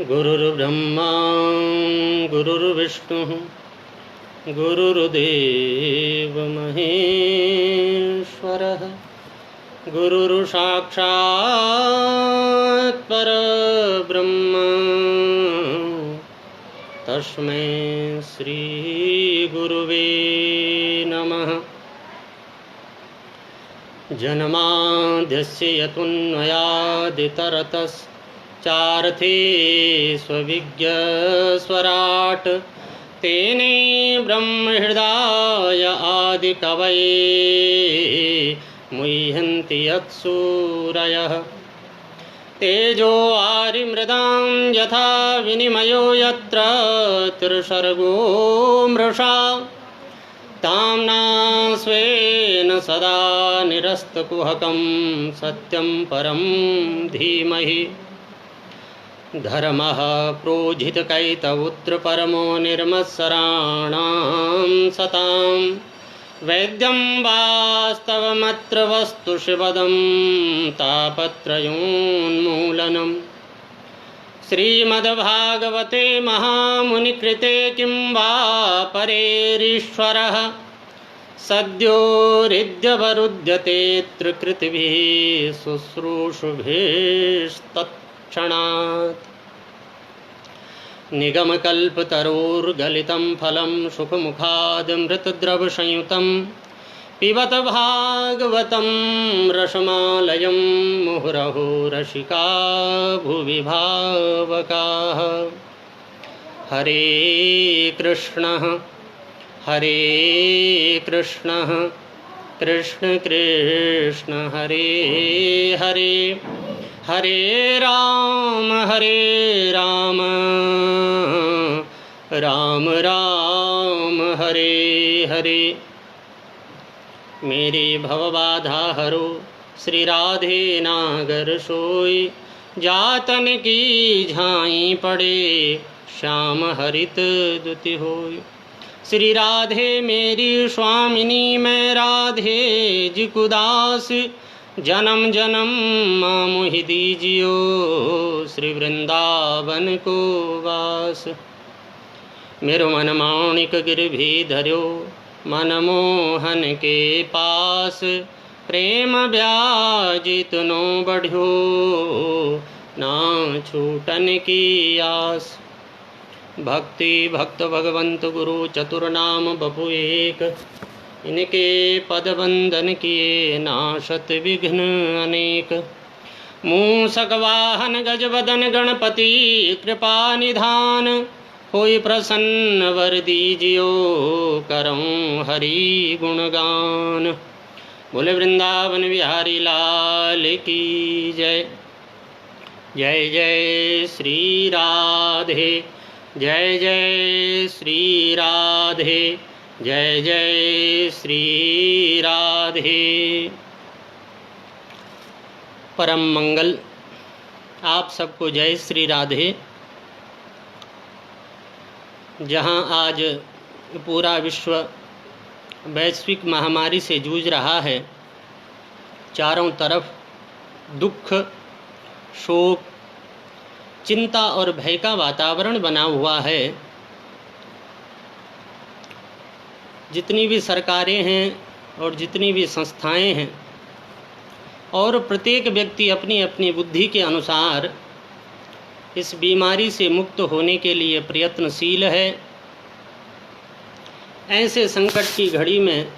गुरुर्ब्रह्मा गुरुर्विष्णुः गुरुर्देव महेश्वरः गुरुर्साक्षात् परब्रह्म तस्मै श्री गुरुवे नमः। जन्माद्यस्य यतोऽन्वयादितरतश्चार्थे स्वविज्ञस्वराट् तेने ब्रह्महृदाय आदिकवये मुह्यन्ति यत्सूरयः। तेजो वारिमृदां यथा विनिमयो यत्र त्रिसर्गो मृषा ताम्ना स्वेन सदा निरस्तकुहकं सत्यं परं धीमहि। धर्मः प्रोजितकैतवुत्र परमो निर्मत्सराणां सतां वैद्यं वास्तवमत्र वस्तु शिवदं तापत्रयोन्मूलनम्। श्रीमद्भागवते महामुनिकृते किं वा परेरीश्वरः सद्यो हृद्यवरुध्यते त्रिकृतिभिः शुश्रूषुभिस्तत्क्षणात्। निगमकल्पतरोर्गलितं फलं सुखमुखादमृतद्रवसंयुतं पिबत भागवतं रसमालयं मुहुरहो रसिका भुवि भावकाः। हरे कृष्ण कृष्ण कृष्ण हरे हरे हरे राम राम राम हरे हरे। मेरे भवबाधा हरो श्री राधे नागर सोई जातन की झाई पड़े श्याम हरित दुति होय। श्री राधे मेरी स्वामिनी मैं राधे जी को दास जन्म जन्म माँ मोहि दीजियो श्री वृंदावन को वास। मेरो मन माणिक गिरभी धर्यो मनमोहन के पास प्रेम ब्याजित नो बढ़्यो ना छूटन की आस। भक्ति भक्त भगवंत गुरु चतुर्नाम बपु एक इनके पद बंदन किए नाशत विघ्न अनेक। मूषक वाहन गज बदन गणपति कृपा निधान होई प्रसन्न वर दीजियो करऊं हरि गुणगान। बोले वृंदावन बिहारी लाल की जय। जय जय श्री राधे जय जय श्री राधे जय जय श्री राधे। परम मंगल आप सबको जय श्री राधे। जहाँ आज पूरा विश्व वैश्विक महामारी से जूझ रहा है, चारों तरफ दुख शोक चिंता और भय का वातावरण बना हुआ है। जितनी भी सरकारें हैं और जितनी भी संस्थाएं हैं और प्रत्येक व्यक्ति अपनी अपनी बुद्धि के अनुसार इस बीमारी से मुक्त होने के लिए प्रयत्नशील है। ऐसे संकट की घड़ी में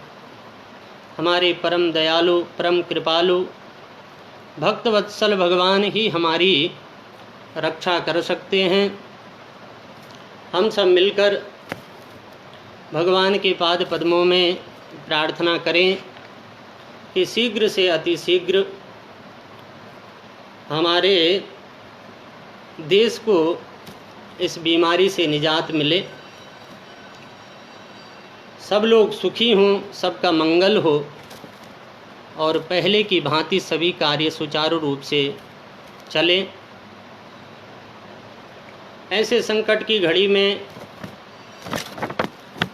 हमारे परम दयालु परम कृपालु भक्तवत्सल भगवान ही हमारी रक्षा कर सकते हैं। हम सब मिलकर भगवान के पाद पद्मों में प्रार्थना करें कि शीघ्र से अति शीघ्र हमारे देश को इस बीमारी से निजात मिले, सब लोग सुखी हों, सबका मंगल हो और पहले की भांति सभी कार्य सुचारू रूप से चले। ऐसे संकट की घड़ी में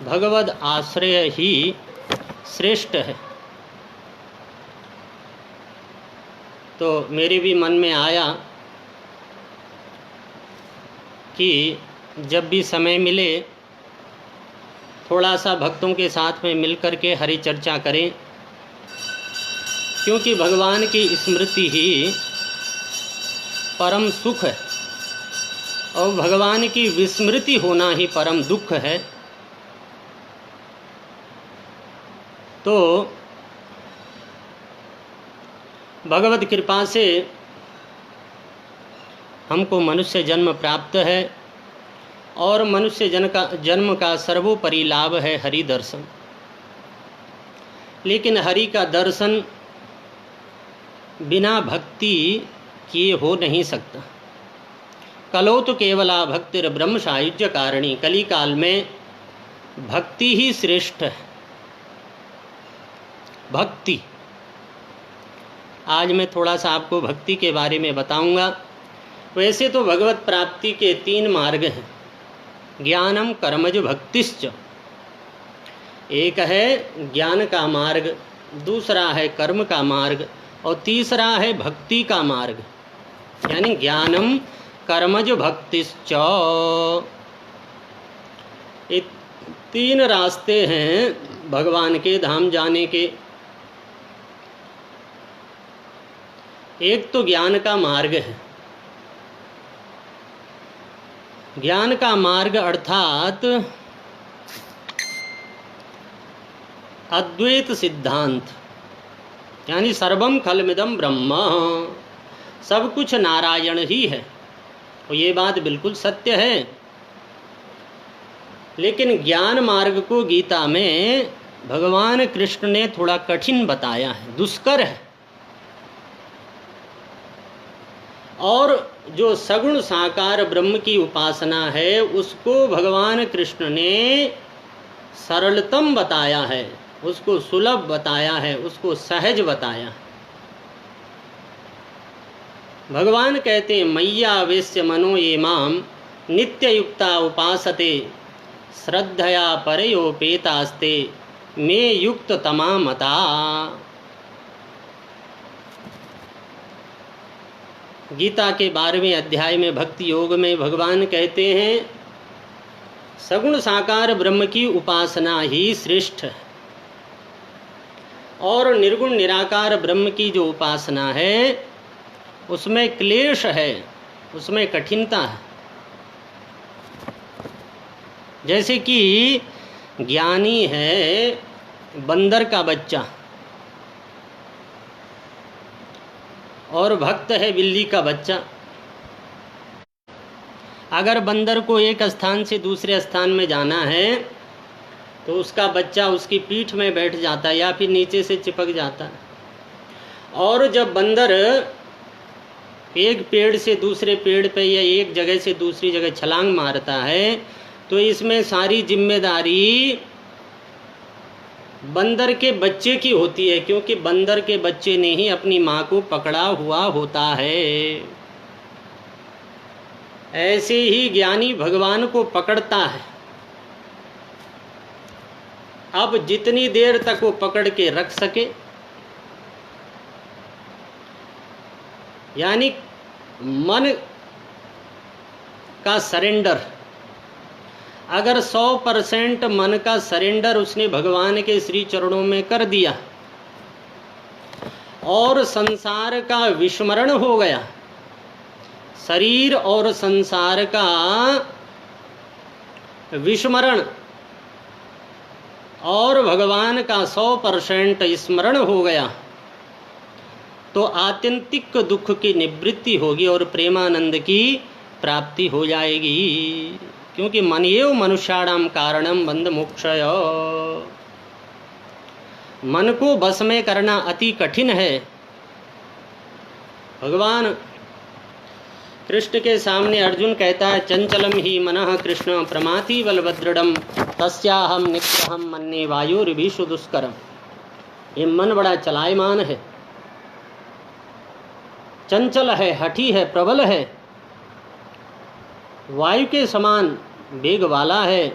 भगवद आश्रय ही श्रेष्ठ है। तो मेरे भी मन में आया कि जब भी समय मिले थोड़ा सा भक्तों के साथ में मिलकर के हरि चर्चा करें, क्योंकि भगवान की स्मृति ही परम सुख है और भगवान की विस्मृति होना ही परम दुख है। तो भगवत कृपा से हमको मनुष्य जन्म प्राप्त है और मनुष्य जन्म का सर्वोपरि लाभ है हरि दर्शन। लेकिन हरि का दर्शन बिना भक्ति किए हो नहीं सकता। कलो तो केवला भक्तिर ब्रह्म सायुज्य कारिणी। कली काल में भक्ति ही श्रेष्ठ है। भक्ति, आज मैं थोड़ा सा आपको भक्ति के बारे में बताऊंगा। वैसे तो भगवत प्राप्ति के 3 मार्ग हैं, ज्ञानम कर्मज भक्तिश्च। एक है ज्ञान का मार्ग, दूसरा है कर्म का मार्ग और तीसरा है भक्ति का मार्ग, यानी ज्ञानम कर्मज भक्तिश्च। ये 3 रास्ते हैं भगवान के धाम जाने के। एक तो ज्ञान का मार्ग है। ज्ञान का मार्ग अर्थात अद्वैत सिद्धांत, यानी सर्वम खलमिदं ब्रह्म, सब कुछ नारायण ही है। और ये बात बिल्कुल सत्य है। लेकिन ज्ञान मार्ग को गीता में भगवान कृष्ण ने थोड़ा कठिन बताया है, दुष्कर है। और जो सगुण साकार ब्रह्म की उपासना है उसको भगवान कृष्ण ने सरलतम बताया है, उसको सुलभ बताया है, उसको सहज बताया। भगवान कहते हैं मय्यावेश्य मनो ये माम नित्ययुक्ता उपासते श्रद्धया परयोपेतास्ते मे युक्त तमा मता। गीता के 12वें अध्याय में भक्ति योग में भगवान कहते हैं सगुण साकार ब्रह्म की उपासना ही श्रेष्ठ है और निर्गुण निराकार ब्रह्म की जो उपासना है उसमें क्लेश है, उसमें कठिनता है। जैसे कि ज्ञानी है बंदर का बच्चा और भक्त है बिल्ली का बच्चा। अगर बंदर को एक स्थान से दूसरे स्थान में जाना है तो उसका बच्चा उसकी पीठ में बैठ जाता है या फिर नीचे से चिपक जाता है। और जब बंदर एक पेड़ से दूसरे पेड़ पे या एक जगह से दूसरी जगह छलांग मारता है तो इसमें सारी जिम्मेदारी बंदर के बच्चे की होती है, क्योंकि बंदर के बच्चे ने ही अपनी माँ को पकड़ा हुआ होता है। ऐसे ही ज्ञानी भगवान को पकड़ता है। अब जितनी देर तक वो पकड़ के रख सके, यानी मन का सरेंडर, अगर 100% मन का सरेंडर उसने भगवान के श्री चरणों में कर दिया और संसार का विस्मरण हो गया, शरीर और संसार का विस्मरण और भगवान का 100% स्मरण हो गया, तो आत्यंतिक दुख की निवृत्ति होगी और प्रेमानंद की प्राप्ति हो जाएगी। क्योंकि मन एव मनुष्याणाम कारणम बंध मोक्षय। मन को बस में करना अति कठिन है। भगवान कृष्ण के सामने अर्जुन कहता है चंचलम ही मनः कृष्ण प्रमाथि बलभद्रडम तस्याहम निग्रहम मन्ये वायुर्भीषु दुष्करम। ये मन बड़ा चलायमान है, चंचल है, हठी है, प्रबल है, वायु के समान वेग वाला है।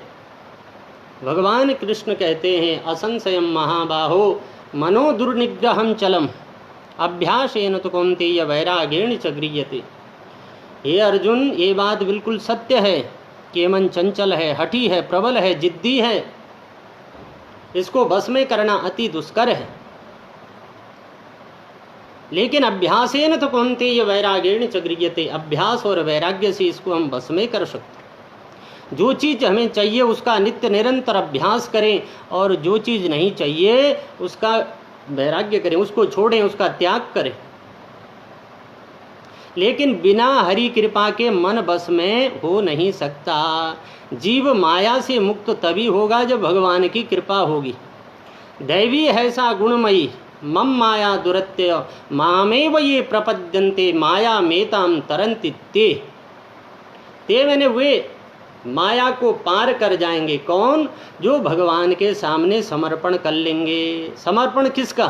भगवान कृष्ण कहते हैं असंशयम महाबाहो मनो दुर्निग्रहम चलम अभ्यासेन तो कौन्तेय वैरागेण च गृह्यते। हे अर्जुन, ये बात बिल्कुल सत्य है कि ये मन चंचल है, हठी है, प्रबल है, जिद्दी है, इसको बस में करना अति दुष्कर है। लेकिन अभ्यासेन तो कौन्तेय वैरागेण च गृह्यते, अभ्यास और वैराग्य से इसको हम बस में कर सकते। जो चीज़ हमें चाहिए उसका नित्य निरंतर अभ्यास करें, और जो चीज़ नहीं चाहिए उसका वैराग्य करें, उसको छोड़ें, उसका त्याग करें। लेकिन बिना हरि कृपा के मन बस में हो नहीं सकता। जीव माया से मुक्त तभी होगा जब भगवान की कृपा होगी। दैवी है सा गुणमयी मम माया दुरत्य मामेव ये प्रपद्यन्ते माया मेताम तरन्ति ते मैंने वे माया को पार कर जाएंगे। कौन? जो भगवान के सामने समर्पण कर लेंगे। समर्पण किसका?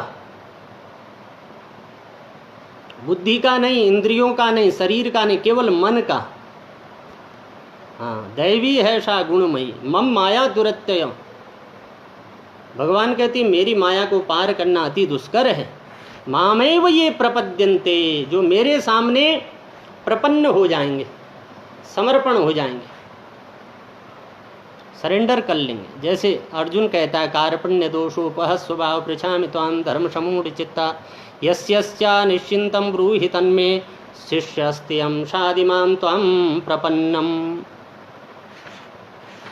बुद्धि का नहीं, इंद्रियों का नहीं, शरीर का नहीं, केवल मन का। हाँ, दैवी है सा गुणमयी मम माया दुरत्यय। भगवान कहती मेरी माया को पार करना अति दुष्कर है। मामेव ये प्रपद्यन्ते, जो मेरे सामने प्रपन्न हो जाएंगे, समर्पण हो जाएंगे, सरेंडर कर लेंगे। जैसे अर्जुन कहता है कार्पण्य दोषोपह स्वभाव पृछामि त्वां धर्म समूढ़ चित्ता यस्यस्या निश्चिंतं ब्रूहि तन्मे शिष्यस्त्यं शादिमां त्वां प्रपन्नम।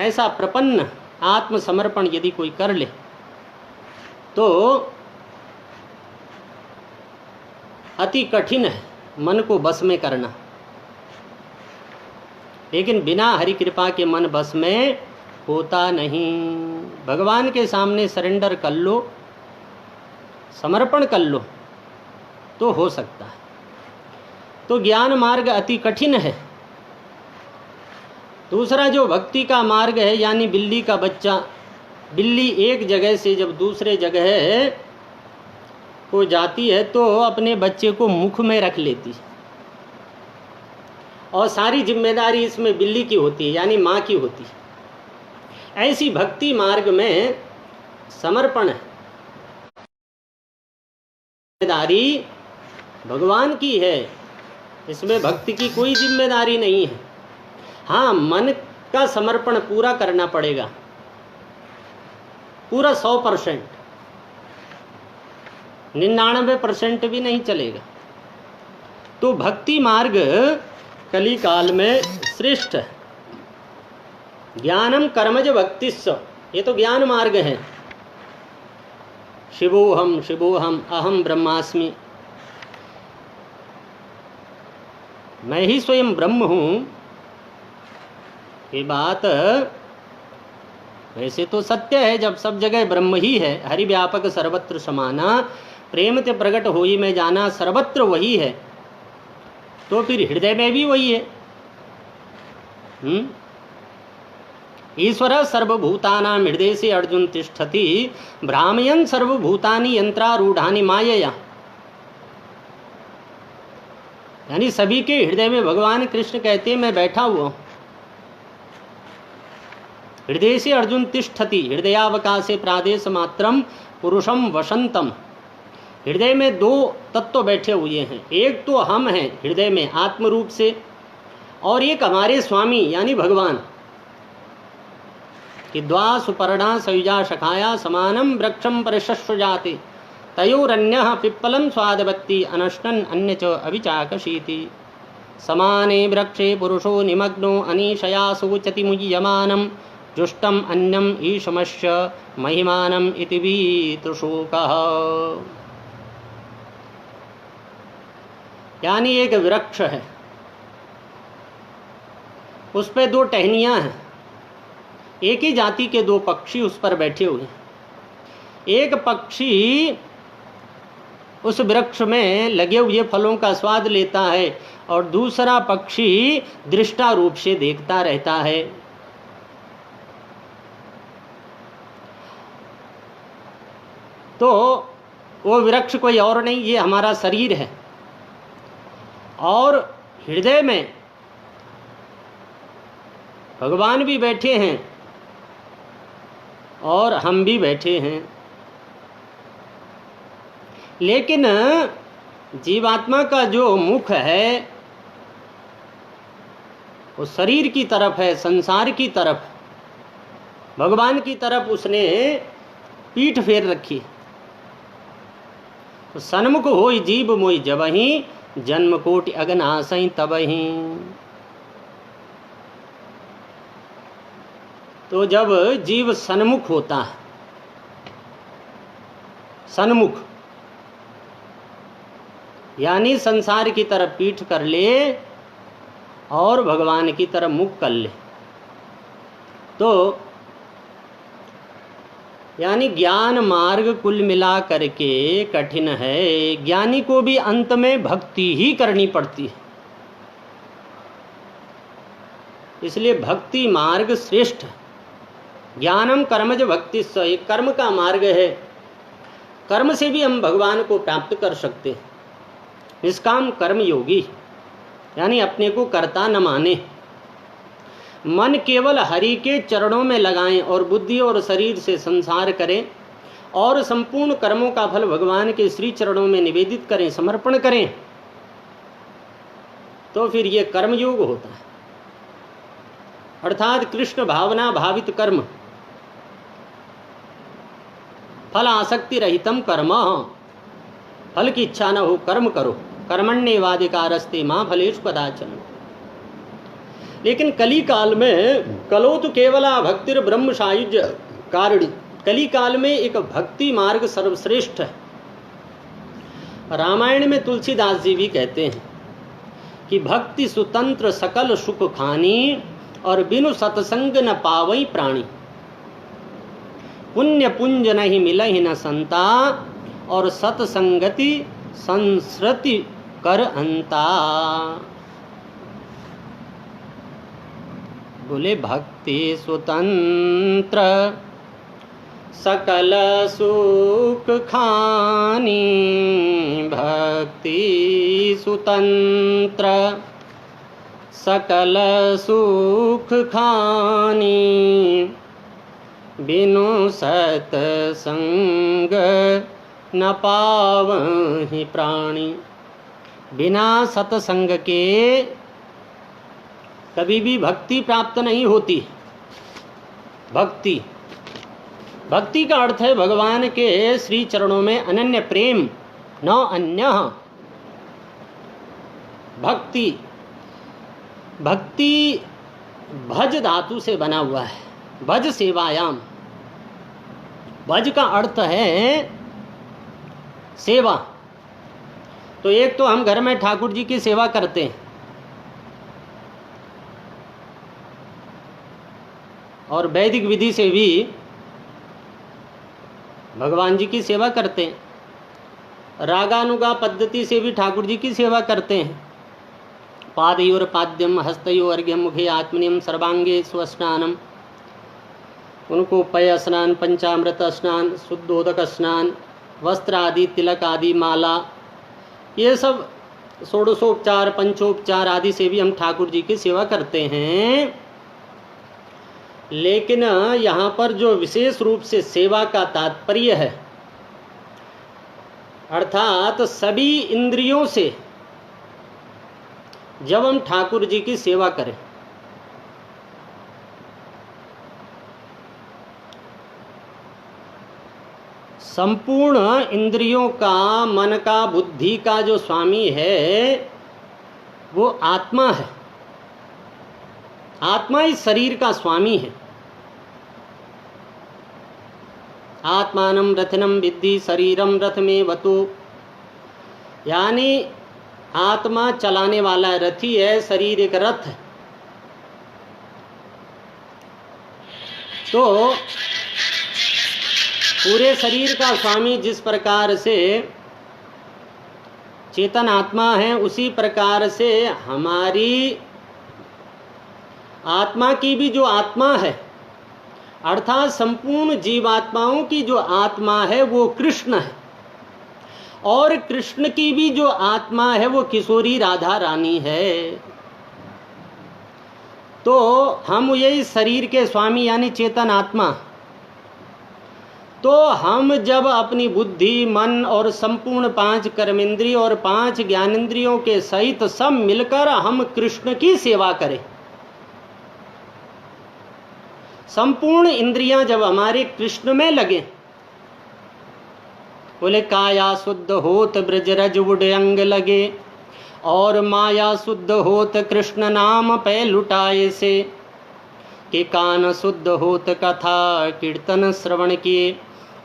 ऐसा प्रपन्न आत्मसमर्पण यदि कोई कर ले तो अति कठिन है मन को बस में करना। लेकिन बिना हरि कृपा के मन बस में होता नहीं। भगवान के सामने सरेंडर कर लो, समर्पण कर लो तो हो सकता है। तो ज्ञान मार्ग अति कठिन है। दूसरा जो भक्ति का मार्ग है, यानी बिल्ली का बच्चा, बिल्ली एक जगह से जब दूसरे जगह को जाती है तो अपने बच्चे को मुख में रख लेती है, और सारी जिम्मेदारी इसमें बिल्ली की होती है, यानी माँ की होती है। ऐसी भक्ति मार्ग में समर्पण है, जिम्मेदारी भगवान की है, इसमें भक्ति की कोई जिम्मेदारी नहीं है। हाँ, मन का समर्पण पूरा करना पड़ेगा, पूरा 100%, 99% भी नहीं चलेगा। तो भक्ति मार्ग कली काल में श्रेष्ठ है। ज्ञानम कर्मज भक्तिस्व, ये तो ज्ञान मार्ग है। शिवोहम अहम ब्रह्मास्मि, मैं ही स्वयं ब्रह्म हूँ। ये बात वैसे तो सत्य है, जब सब जगह ब्रह्म ही है। हरि व्यापक सर्वत्र समाना, प्रेम ते प्रकट होई में जाना, सर्वत्र वही है, तो फिर हृदय में भी वही है। ईश्वर सर्वभूतानां हृदय से अर्जुन तिष्ठति भ्रामयन् सर्वभूतानि यंत्रारूढ़ानि मायया। यानी सभी के हृदय में भगवान कृष्ण कहते हैं मैं बैठा हुआ। हृदय से अर्जुन तिष्ठति, हृदयावकाशे प्रादेश मात्रम पुरुषम वसंतम। हृदय में दो तत्व बैठे हुए हैं, एक तो हम हैं हृदय में आत्म रूप से, और एक हमारे स्वामी यानी भगवान। कि द्वा सुपर्णा सयुजा शखाया समानम वृक्षम परिशस्व जाते तयोरन्यः पिप्पलं स्वादवत्ति अनश्नन् अन्य च अविचाकशीति। समाने वृक्षे पुरुषो निमग्नो अनीशया शोचति मुह्यमानं जुष्टम अन्यम ईशमस्य महिमानम इति वीतृशोकः। यानी एक वृक्ष है, उस पे दो टहनियाँ हैं, एक ही जाति के दो पक्षी उस पर बैठे हुए हैं। एक पक्षी उस वृक्ष में लगे हुए फलों का स्वाद लेता है और दूसरा पक्षी दृष्टा रूप से देखता रहता है। तो वो वृक्ष कोई और नहीं, ये हमारा शरीर है, और हृदय में भगवान भी बैठे हैं और हम भी बैठे हैं। लेकिन जीवात्मा का जो मुख है वो शरीर की तरफ है, संसार की तरफ, भगवान की तरफ उसने पीठ फेर रखी। तो सन्मुख होई जीव मोई जबहि, जन्म कोटि अगन आसई तबहि। तो जब जीव सन्मुख होता है, सन्मुख यानी संसार की तरफ पीठ कर ले और भगवान की तरफ मुख कर ले, तो यानी ज्ञान मार्ग कुल मिला करके कठिन है। ज्ञानी को भी अंत में भक्ति ही करनी पड़ती है, इसलिए भक्ति मार्ग श्रेष्ठ है। ज्ञानम कर्मज भक्ति स, एक कर्म का मार्ग है, कर्म से भी हम भगवान को प्राप्त कर सकते हैं। निष्काम कर्म योगी यानी अपने को कर्ता न माने, मन केवल हरि के चरणों में लगाएं और बुद्धि और शरीर से संसार करें और संपूर्ण कर्मों का फल भगवान के श्री चरणों में निवेदित करें, समर्पण करें, तो फिर ये कर्मयोग होता है। अर्थात कृष्ण भावना भावित कर्म, फल आसक्ति रहितम कर्म, फल की इच्छा न हो कर्म करो, कर्मण्येवाधिकारस्ते मां फलेषु कदाचन। लेकिन कली काल में कलो तो केवला भक्तिर ब्रह्म सायुज्य कारिणी, कली काल में एक भक्ति मार्ग सर्वश्रेष्ठ है। रामायण में तुलसीदास जी भी कहते हैं कि भक्ति सुतंत्र सकल सुख खानी, और बिनु सत्संग न पावई प्राणी। पुण्य पुंज नहीं मिलहि न संता, और सत्संगति संस्कृति कर अंता। बोले भक्ति स्वतंत्र सकल सुख खानी, भक्ति स्वतंत्र सकल सुख खानी, बिनु सत्संग न पावहि प्राणी। बिना सत्संग के कभी भी भक्ति प्राप्त नहीं होती। भक्ति भक्ति का अर्थ है भगवान के श्री चरणों में अनन्य प्रेम, न अन्य। भक्ति भक्ति भज धातु से बना हुआ है, भज सेवायाम। भज का अर्थ है सेवा। तो एक तो हम घर में ठाकुर जी की सेवा करते हैं, और वैदिक विधि से भी भगवान जी की सेवा करते हैं, रागानुगा पद्धति से भी ठाकुर जी की सेवा करते हैं। पादयोर पाद्यम हस्तयो अर्घ्यम मुखे आत्मनियम सर्वांगे स्वस्नानम। उनको पय स्नान, पंचामृत स्नान, शुद्धोदक स्नान, वस्त्र आदि, तिलक आदि, माला, ये सब षोडशोपचार, पंचोपचार आदि से भी हम ठाकुर जी की सेवा करते हैं। लेकिन यहाँ पर जो विशेष रूप से सेवा का तात्पर्य है, अर्थात सभी इंद्रियों से जब हम ठाकुर जी की सेवा करें, संपूर्ण इंद्रियों का, मन का, बुद्धि का जो स्वामी है वो आत्मा है। आत्मा इस शरीर का स्वामी है। आत्मानं रथिनं विद्धि शरीरम रथ में वतु, यानी आत्मा चलाने वाला रथी है, शरीर एक रथ है। तो पूरे शरीर का स्वामी जिस प्रकार से चेतन आत्मा है, उसी प्रकार से हमारी आत्मा की भी जो आत्मा है, अर्थात संपूर्ण जीवात्माओं की जो आत्मा है वो कृष्ण है, और कृष्ण की भी जो आत्मा है वो किशोरी राधा रानी है। तो हम यही शरीर के स्वामी यानी चेतन आत्मा, तो हम जब अपनी बुद्धि, मन और संपूर्ण 5 कर्मेंद्रिय और 5 ज्ञानेंद्रियों के सहित सब मिलकर हम कृष्ण की सेवा करें, संपूर्ण इंद्रियां जब हमारे कृष्ण में लगे, बोले काया शुद्ध होत ब्रजरज उड अंग लगे, और माया शुद्ध होत कृष्ण नाम पे लुटाए से, कि कान शुद्ध होत कथा कीर्तन श्रवण किए,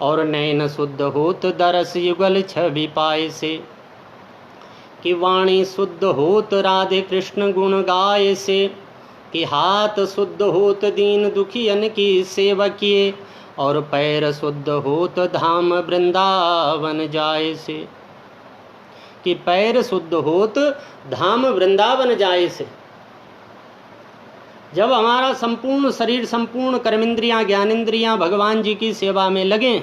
और नैन शुद्ध होत दरस युगल छवि पाए से, कि वाणी शुद्ध होत राधे कृष्ण गुण गाए से, कि हाथ शुद्ध होत दीन दुखियन की सेवा किए, और पैर शुद्ध होत धाम वृंदावन जाए से, कि पैर शुद्ध होत धाम वृंदावन जाए से। जब हमारा संपूर्ण शरीर, संपूर्ण कर्मेंद्रियां, ज्ञानेंद्रियां भगवान जी की सेवा में लगे,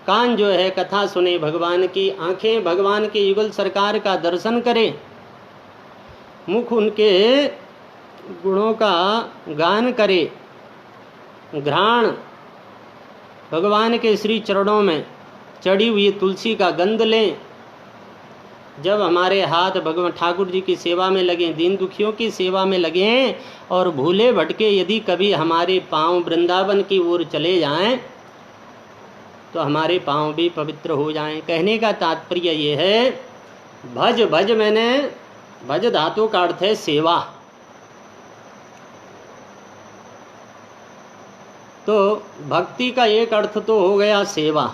कान जो है कथा सुने भगवान की, आंखें भगवान के युगल सरकार का दर्शन करें, मुख उनके गुणों का गान करे, घ्राण भगवान के श्री चरणों में चढ़ी हुई तुलसी का गंध लें, जब हमारे हाथ भगवान ठाकुर जी की सेवा में लगे, दीन दुखियों की सेवा में लगे हैं, और भूले भटके यदि कभी हमारे पांव वृंदावन की ओर चले जाएं, तो हमारे पांव भी पवित्र हो जाएं। कहने का तात्पर्य ये है, भज भज, मैंने भज धातु का अर्थ है सेवा। तो भक्ति का एक अर्थ तो हो गया सेवा,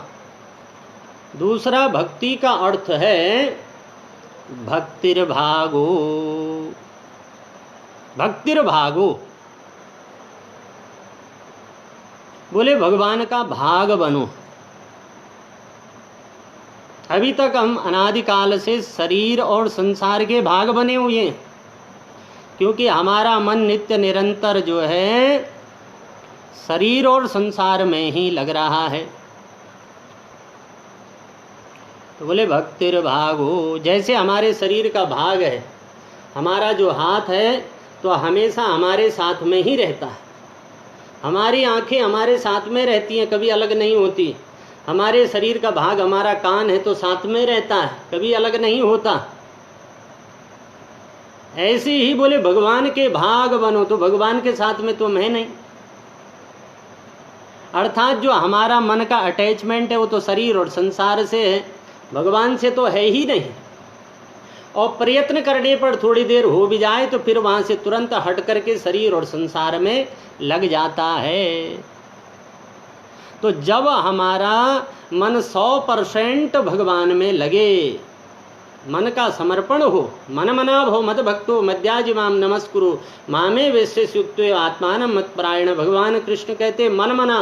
दूसरा भक्ति का अर्थ है भक्तिर्भागो। भक्तिर्भागो बोले भगवान का भाग बनो। अभी तक हम अनादिकाल से शरीर और संसार के भाग बने हुए हैं, क्योंकि हमारा मन नित्य निरंतर जो है शरीर और संसार में ही लग रहा है। तो बोले भक्तिर्भागो, जैसे हमारे शरीर का भाग है, हमारा जो हाथ है तो हमेशा हमारे साथ में ही रहता है, हमारी आंखें हमारे साथ में रहती हैं, कभी अलग नहीं होती। हमारे शरीर का भाग हमारा कान है तो साथ में रहता है, कभी अलग नहीं होता। ऐसे ही बोले भगवान के भाग बनो, तो भगवान के साथ में तो मैं नहीं। अर्थात जो हमारा मन का अटैचमेंट है वो तो शरीर और संसार से है, भगवान से तो है ही नहीं। और प्रयत्न करने पर थोड़ी देर हो भी जाए तो फिर वहां से तुरंत हट करके शरीर और संसार में लग जाता है। तो जब हमारा मन 100% भगवान में लगे, मन का समर्पण हो, मन मना भो मद भक्तो मद्याजिमाम नमस्कुरु मामे वैश्युक्तो आत्मान मत्परायण। भगवान कृष्ण कहते मन मना,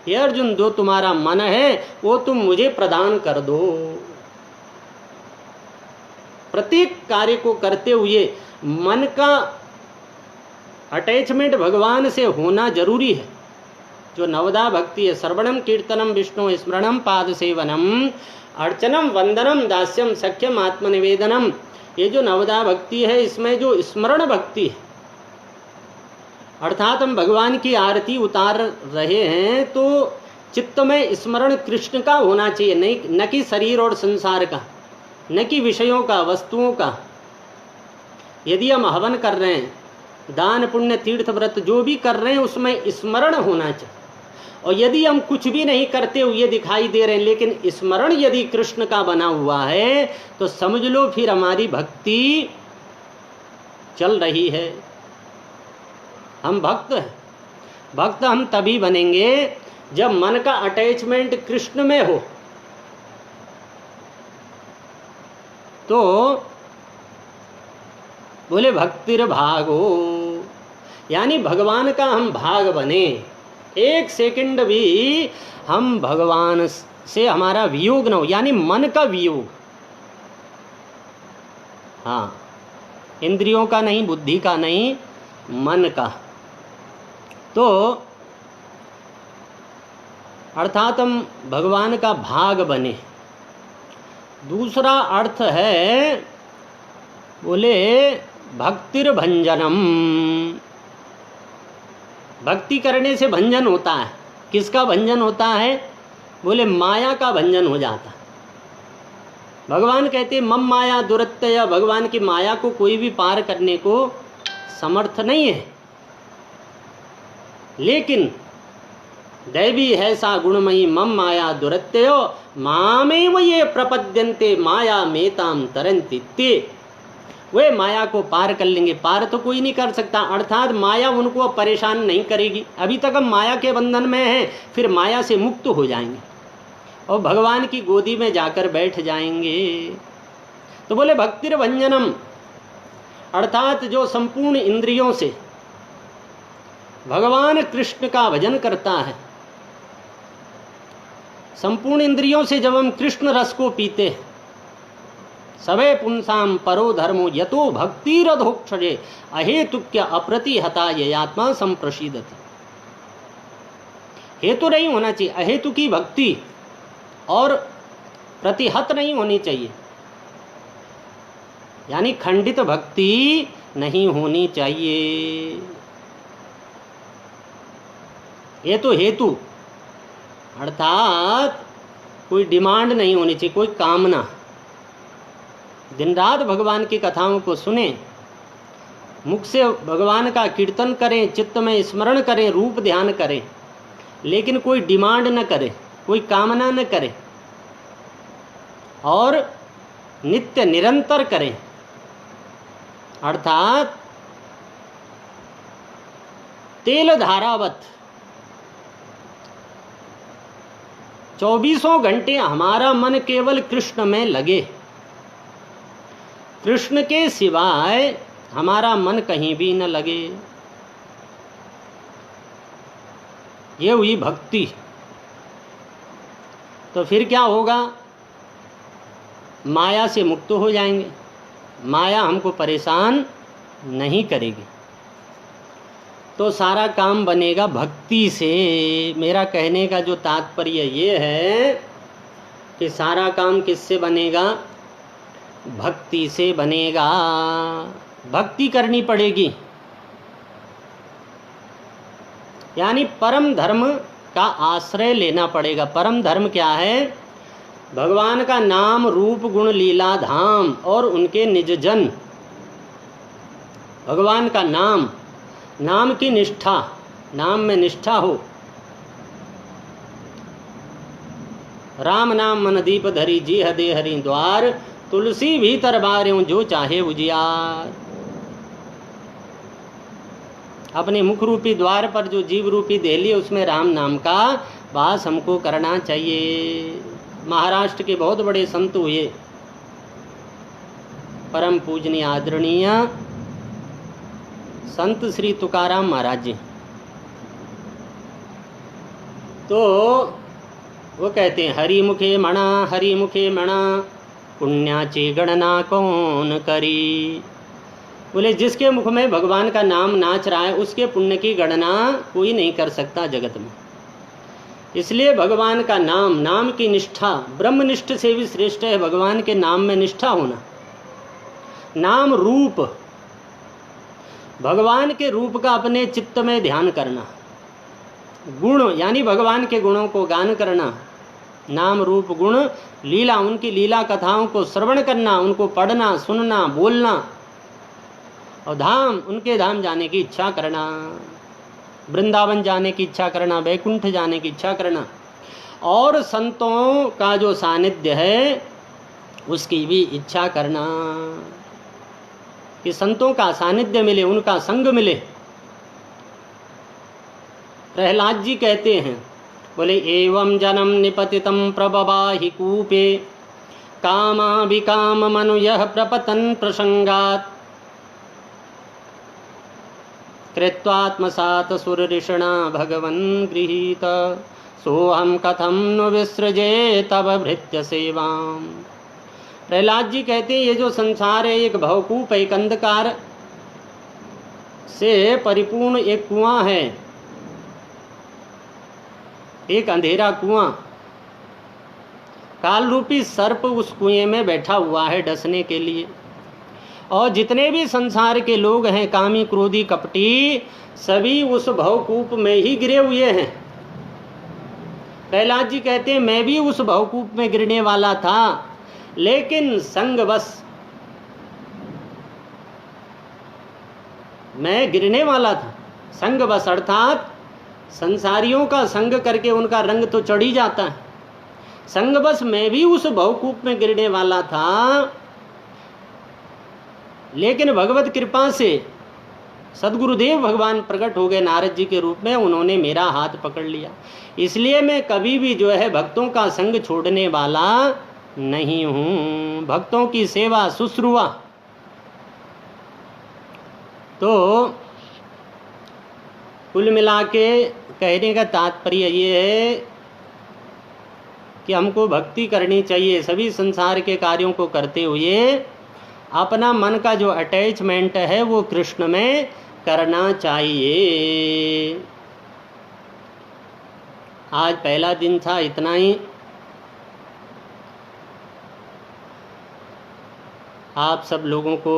हे अर्जुन, जो तुम्हारा मन है वो तुम मुझे प्रदान कर दो। प्रत्येक कार्य को करते हुए मन का अटैचमेंट भगवान से होना जरूरी है। जो नवदा भक्ति है, श्रवणम कीर्तनम विष्णु स्मरणम पाद सेवनम अर्चनम वंदनम दास्यम सख्यम आत्मनिवेदनम, ये जो नवदा भक्ति है इसमें जो स्मरण भक्ति है, अर्थात हम भगवान की आरती उतार रहे हैं तो चित्त में स्मरण कृष्ण का होना चाहिए, नहीं न कि शरीर और संसार का, न कि विषयों का, वस्तुओं का। यदि हम हवन कर रहे हैं, दान पुण्य तीर्थ व्रत जो भी कर रहे हैं उसमें स्मरण होना चाहिए। और यदि हम कुछ भी नहीं करते हुए दिखाई दे रहे हैं लेकिन स्मरण यदि कृष्ण का बना हुआ है तो समझ लो फिर हमारी भक्ति चल रही है, हम भक्त हैं। भक्त हम तभी बनेंगे जब मन का अटैचमेंट कृष्ण में हो। तो बोले भक्तिर्भागो, यानी भगवान का हम भाग बने। एक सेकंड भी हम भगवान से हमारा वियोग न हो, यानी मन का वियोग। हाँ, इंद्रियों का नहीं, बुद्धि का नहीं, मन का। तो अर्थात हम भगवान का भाग बने। दूसरा अर्थ है बोले भक्तिर्भंजनम। भक्ति करने से भंजन होता है। किसका भंजन होता है? बोले माया का भंजन हो जाता। भगवान कहते मम माया दुरत्यय, भगवान की माया को कोई भी पार करने को समर्थ नहीं है। लेकिन दैवी है सा गुणमयी मम माया दुरत्ययो मामेव ये प्रपद्यन्ते माया मेताम तरन्ति ते, वे माया को पार कर लेंगे। पार तो कोई नहीं कर सकता, अर्थात माया उनको परेशान नहीं करेगी। अभी तक हम माया के बंधन में हैं, फिर माया से मुक्त हो जाएंगे और भगवान की गोदी में जाकर बैठ जाएंगे। तो बोले भक्तिर्भंजनम, अर्थात जो संपूर्ण इंद्रियों से भगवान कृष्ण का भजन करता है, संपूर्ण इंद्रियों से जब हम कृष्ण रस को पीते हैं, सवे पुंसाम परो धर्मो यतो भक्तिरधोक्षजे अहेतुक्य अप्रतिहता ये आत्मा संप्रसीदति। हेतु नहीं होना चाहिए, अहेतु की भक्ति और प्रतिहत नहीं होनी चाहिए, यानी खंडित भक्ति नहीं होनी चाहिए। ये तो हेतु अर्थात कोई डिमांड नहीं होनी चाहिए, कोई कामना। दिन रात भगवान की कथाओं को सुने, मुख से भगवान का कीर्तन करें, चित्त में स्मरण करें, रूप ध्यान करें, लेकिन कोई डिमांड न करे, कोई कामना न करे, और नित्य निरंतर करें। अर्थात तेल धारावत 24 घंटे हमारा मन केवल कृष्ण में लगे, कृष्ण के सिवाय हमारा मन कहीं भी न लगे। ये हुई भक्ति। तो फिर क्या होगा? माया से मुक्त हो जाएंगे, माया हमको परेशान नहीं करेगी। तो सारा काम बनेगा भक्ति से। मेरा कहने का जो तात्पर्य ये है कि सारा काम किससे बनेगा? भक्ति से बनेगा। भक्ति करनी पड़ेगी, यानी परम धर्म का आश्रय लेना पड़ेगा। परम धर्म क्या है? भगवान का नाम, रूप, गुण, लीला, धाम और उनके निज जन। भगवान का नाम, नाम की निष्ठा, नाम में निष्ठा हो। राम नाम मन दीप धरी जी हदे हरि द्वार, तुलसी भीतर बार्यों जो चाहे उजियार। अपने मुख रूपी द्वार पर जो जीव रूपी देहली है, उसमें राम नाम का वास हमको करना चाहिए। महाराष्ट्र के बहुत बड़े संत हुए, परम पूजनीय आदरणीय संत श्री तुकाराम महाराज जी। तो वो कहते हैं हरि मुखे मणा पुण्याची गणना कौन करी। बोले जिसके मुख में भगवान का नाम नाच रहा है, उसके पुण्य की गणना कोई नहीं कर सकता जगत में। इसलिए भगवान का नाम, नाम की निष्ठा ब्रह्मनिष्ठ से भी श्रेष्ठ है। भगवान के नाम में निष्ठा होना। नाम रूप, भगवान के रूप का अपने चित्त में ध्यान करना। गुण यानी भगवान के गुणों को गान करना। नाम रूप गुण लीला, उनकी लीला कथाओं को श्रवण करना, उनको पढ़ना, सुनना, बोलना। और धाम, उनके धाम जाने की इच्छा करना, वृंदावन जाने की इच्छा करना, वैकुंठ जाने की इच्छा करना। और संतों का जो सानिध्य है उसकी भी इच्छा करना कि संतों का सानिध्य मिले, उनका संग मिले। प्रहलाद जी कहते हैं, बोले एवं जन्म निपतितं प्रबबाहि कूपे कामा विकाम मनुयः प्रपतन प्रसंगात् कृत्वात्मसात सुरऋषिणा भगवन् गृहीत सोहम कथम नु विसृजे तब भृत्य सेवाम। प्रहलाद जी कहते हैं, ये जो संसार है एक भवकूप, एक अंधकार से परिपूर्ण एक कुआं है, एक अंधेरा कुआं। काल रूपी सर्प उस कुएं में बैठा हुआ है डसने के लिए। और जितने भी संसार के लोग हैं, कामी, क्रोधी, कपटी, सभी उस भवकूप में ही गिरे हुए हैं। प्रहलाद जी कहते हैं मैं भी उस भवकूप में गिरने वाला था, लेकिन संगवश मैं गिरने वाला था। संगवश अर्थात संसारियों का संग करके उनका रंग तो चढ़ ही जाता है। संगवश मैं भी उस भवकूप में गिरने वाला था, लेकिन भगवत कृपा से सदगुरुदेव भगवान प्रकट हो गए नारद जी के रूप में, उन्होंने मेरा हाथ पकड़ लिया। इसलिए मैं कभी भी जो है भक्तों का संग छोड़ने वाला नहीं हूँ, भक्तों की सेवा शुश्रूषा। तो कुल मिला के कहने का तात्पर्य ये है कि हमको भक्ति करनी चाहिए। सभी संसार के कार्यों को करते हुए अपना मन का जो अटैचमेंट है वो कृष्ण में करना चाहिए। आज पहला दिन था, इतना ही। आप सब लोगों को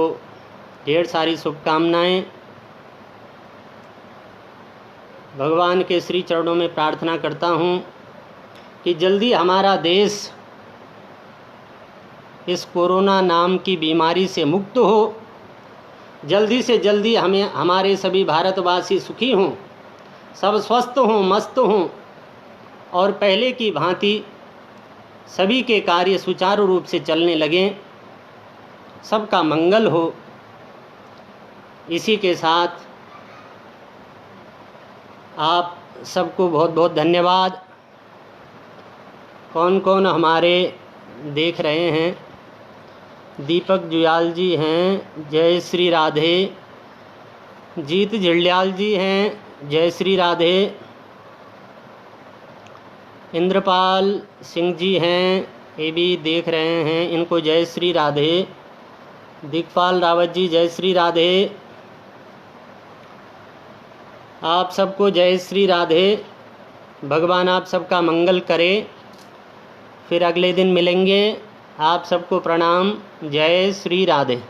ढेर सारी शुभकामनाएं। भगवान के श्री चरणों में प्रार्थना करता हूँ कि जल्दी हमारा देश इस कोरोना नाम की बीमारी से मुक्त हो, जल्दी से जल्दी हमें हमारे सभी भारतवासी सुखी हों, सब स्वस्थ हों, मस्त हों और पहले की भांति सभी के कार्य सुचारू रूप से चलने लगें, सबका मंगल हो। इसी के साथ आप सबको बहुत बहुत धन्यवाद। कौन कौन हमारे देख रहे हैं? दीपक जुयाल जी हैं, जय श्री राधे। जीत झिल्ड्याल जी हैं, जय श्री राधे। इंद्रपाल सिंह जी हैं, ये भी देख रहे हैं, इनको जय श्री राधे। दिगपाल रावत जी, जय श्री राधे। आप सबको जय श्री राधे। भगवान आप सबका मंगल करे। फिर अगले दिन मिलेंगे। आप सबको प्रणाम। जय श्री राधे।